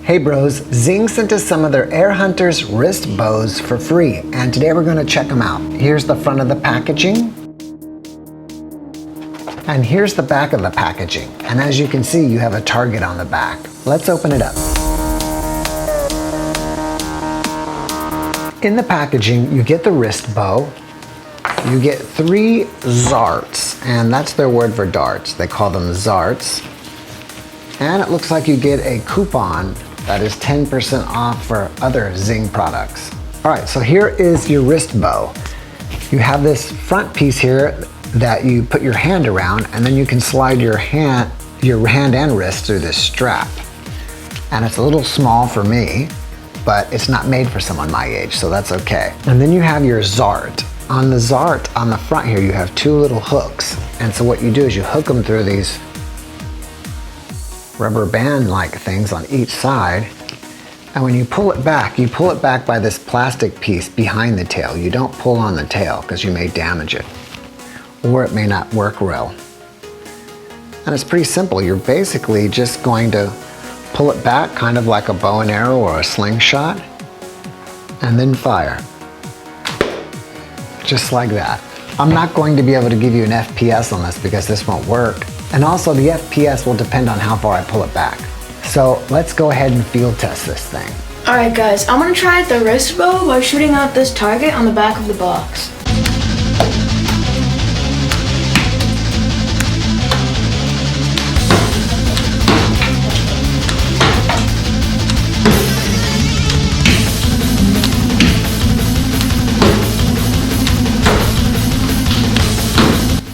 Hey bros, Zing sent us some of their Air Hunterz Wrist Bows for free, and today we're going to check them out. Here's the front of the packaging, and here's the back of the packaging. And as you can see, you have a target on the back. Let's open it up. In the packaging, you get the wrist bow, you get 3 zarts, and that's their word for darts. They call them zarts. And it looks like you get a coupon that is 10% off for other Zing products. All right, so here is your wrist bow. You have this front piece here that you put your hand around, and then you can slide your hand and wrist through this strap. And it's a little small for me, but it's not made for someone my age, so that's okay. And then you have your zart. On the zart, on the front here, you have 2 little hooks. And so what you do is you hook them through these rubber band-like things on each side. And when you pull it back by this plastic piece behind the tail. You don't pull on the tail because you may damage it, or it may not work well. And it's pretty simple. You're basically just going to pull it back kind of like a bow and arrow or a slingshot, and then fire. Just like that. I'm not going to be able to give you an FPS on this because this won't work. And also the FPS will depend on how far I pull it back. So let's go ahead and field test this thing. Alright guys, I'm gonna try the wrist bow by shooting out this target on the back of the box.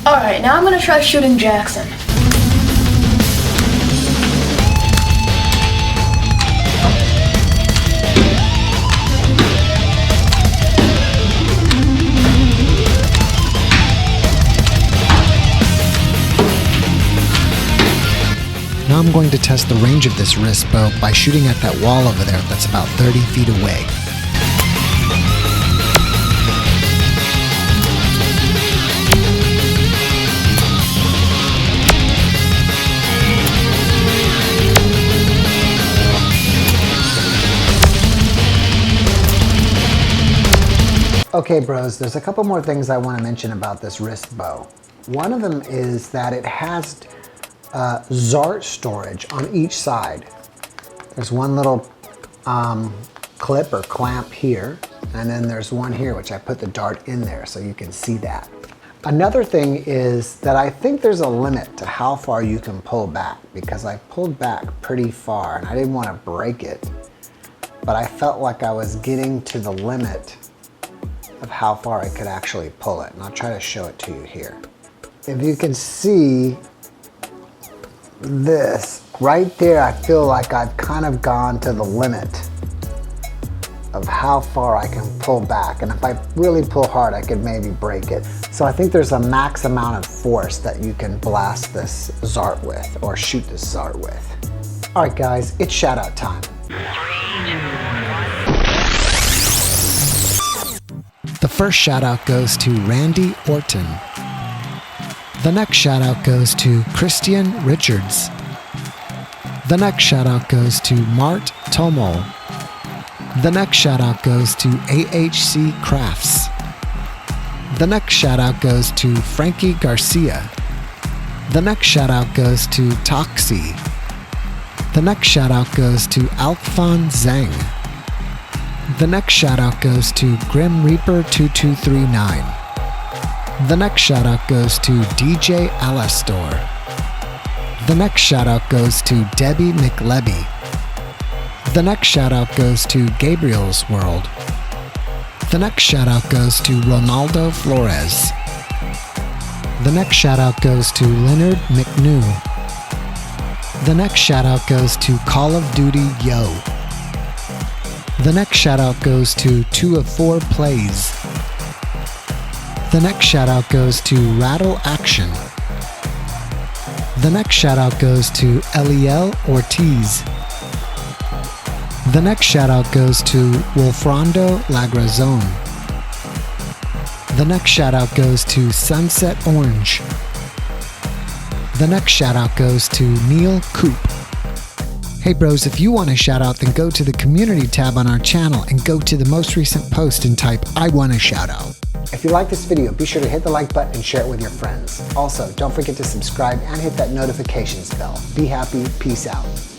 Alright, now I'm gonna try shooting Jackson. Now I'm going to test the range of this wrist bow by shooting at that wall over there that's about 30 feet away. Okay bros, there's a couple more things I want to mention about this wrist bow. One of them is that it has zart storage on each side. There's one little clip or clamp here, and then there's one here which I put the dart in there so you can see that. Another thing is that I think there's a limit to how far you can pull back, because I pulled back pretty far and I didn't want to break it, but I felt like I was getting to the limit of how far I could actually pull it, and I'll try to show it to you here. If you can see this right there, I feel like I've kind of gone to the limit of how far I can pull back, and if I really pull hard I could maybe break it. So I think there's a max amount of force that you can blast this zart with, or shoot this zart with. All right guys, it's shout out time. The first shout out goes to Randy Orton. The next shout out goes to Christian Richards. The next shout out goes to Mart Tomol. The next shout out goes to AHC Crafts. The next shout out goes to Frankie Garcia. The next shout out goes to Toxie. The next shout out goes to Alphon Zhang. The next shout out goes to Grim Reaper 2239. The next shout out goes to DJ Alastor. The next shout out goes to Debbie McLebby. The next shout out goes to Gabriel's World. The next shout out goes to Ronaldo Flores. The next shout out goes to Leonard McNew. The next shout out goes to Call of Duty Yo. The next shout out goes to 2 of 4 Plays. The next shout out goes to Rattle Action. The next shout out goes to Eliel Ortiz. The next shout out goes to Wolfrando Lagrazone. The next shout out goes to Sunset Orange. The next shout out goes to Neil Coop. Hey bros, if you want a shout out, then go to the community tab on our channel and go to the most recent post and type, I want a shout out. If you like this video, be sure to hit the like button and share it with your friends. Also, don't forget to subscribe and hit that notifications bell. Be happy, peace out.